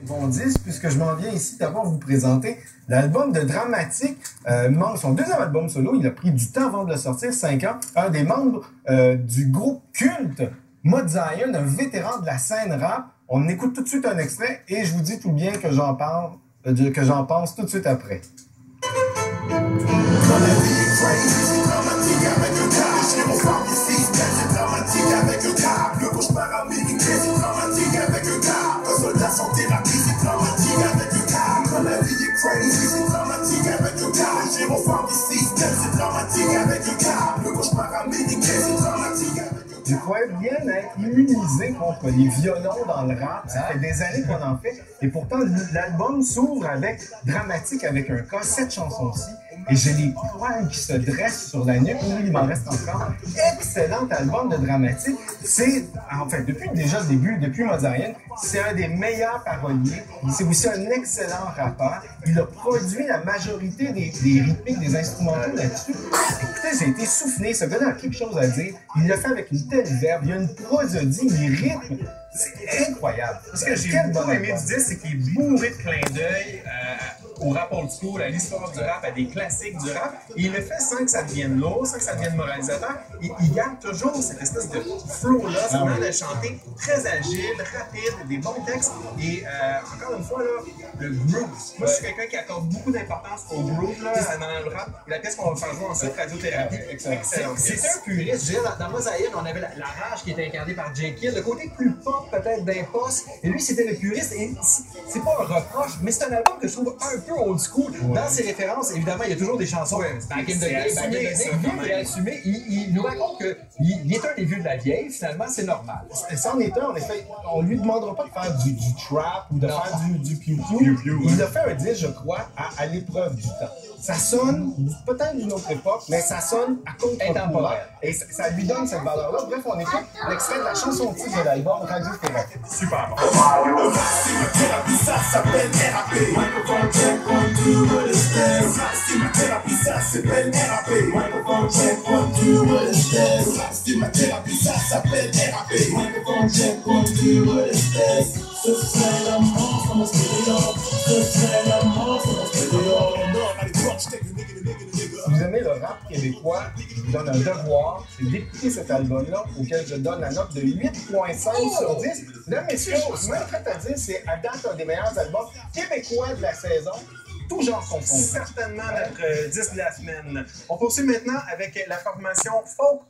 bon 10, puisque je m'en viens ici d'abord vous présenter l'album de Dramatique, son deuxième album solo. Il a pris du temps avant de le sortir, 5 ans. Un des membres du groupe culte Mod Zion, un vétéran de la scène rap. On écoute tout de suite un extrait et je vous dis tout bien que j'en pense tout de suite après. Je crois bien être immunisé contre les violons dans le rap. Ça fait des années qu'on en fait. Et pourtant, l'album s'ouvre avec Dramatique, avec un cas, 7 chansons-ci. Et j'ai les poils qui se dressent sur la nuque. Oui, il m'en reste encore. Excellent album de Dramatique. C'est, en fait, depuis déjà le début, depuis Mod Zion, c'est un des meilleurs paroliers. C'est aussi un excellent rappeur. Il a produit la majorité des rythmiques, des instrumentaux là-dessus. Écoutez, j'ai été soufflé. Ce gars-là a quelque chose à dire. Il le fait avec une telle verbe. Il y a une prosodie, il rythme. C'est incroyable. Ce que j'ai beaucoup aimé du disque, c'est qu'il est bourré de clins d'œil au rap old school, à l'histoire du rap, à des classiques du rap. Et il le fait sans que ça devienne lourd, sans que ça devienne moralisateur. Il garde toujours cette espèce de flow-là, cette manière de chanter très agile, rapide, des bons textes. Et encore une fois, là, le groove. Moi, je suis quelqu'un qui accorde beaucoup d'importance au groove là, dans le rap. Et la pièce qu'on va faire jouer ensuite, Radiothérapie, excellent. C'est un puriste. Je veux dire, dans Mod Zion, on avait la rage qui était incarnée par J. Kill, le côté plus pop peut-être d'imposte. Et lui, c'était le puriste. Et c'est pas un reproche, mais c'est un album que je trouve un peu old school. Dans ses références, évidemment, il y a toujours des chansons. Back in the day, il est assumé. Il nous raconte qu'il est un des vieux de la vieille. Finalement, c'est normal. C'en est un, en effet. On lui demandera pas de faire du trap ou de faire du pew-pew. Il a fait un disque, je crois, à l'épreuve du temps. Ça sonne peut-être d'une autre époque, mais ça sonne à contre-courant. Et ça lui donne cette valeur-là. Bref, on écoute l'extrait de la chanson titre de l'album Radiothérapie. Super bon. Ça s'appelle RAP. Microphone check, 1, 2, what is this? Thérapie, ça s'appelle RAP. Microphone check, 1, 2, what is this? Thérapie, ça s'appelle RAP. Microphone check, 1, 2, what is this? Ce serait la mort from the studio. Ce serait la mort from the studio. Si vous aimez le rap québécois, je vous donne un devoir, c'est d'écouter cet album-là, auquel je donne la note de 8,5 sur 10. Là, messieurs, je suis même prêt à dire, c'est à date un des meilleurs albums québécois de la saison, tout genre confondu. Certainement notre disque de la semaine. On poursuit maintenant avec la formation folk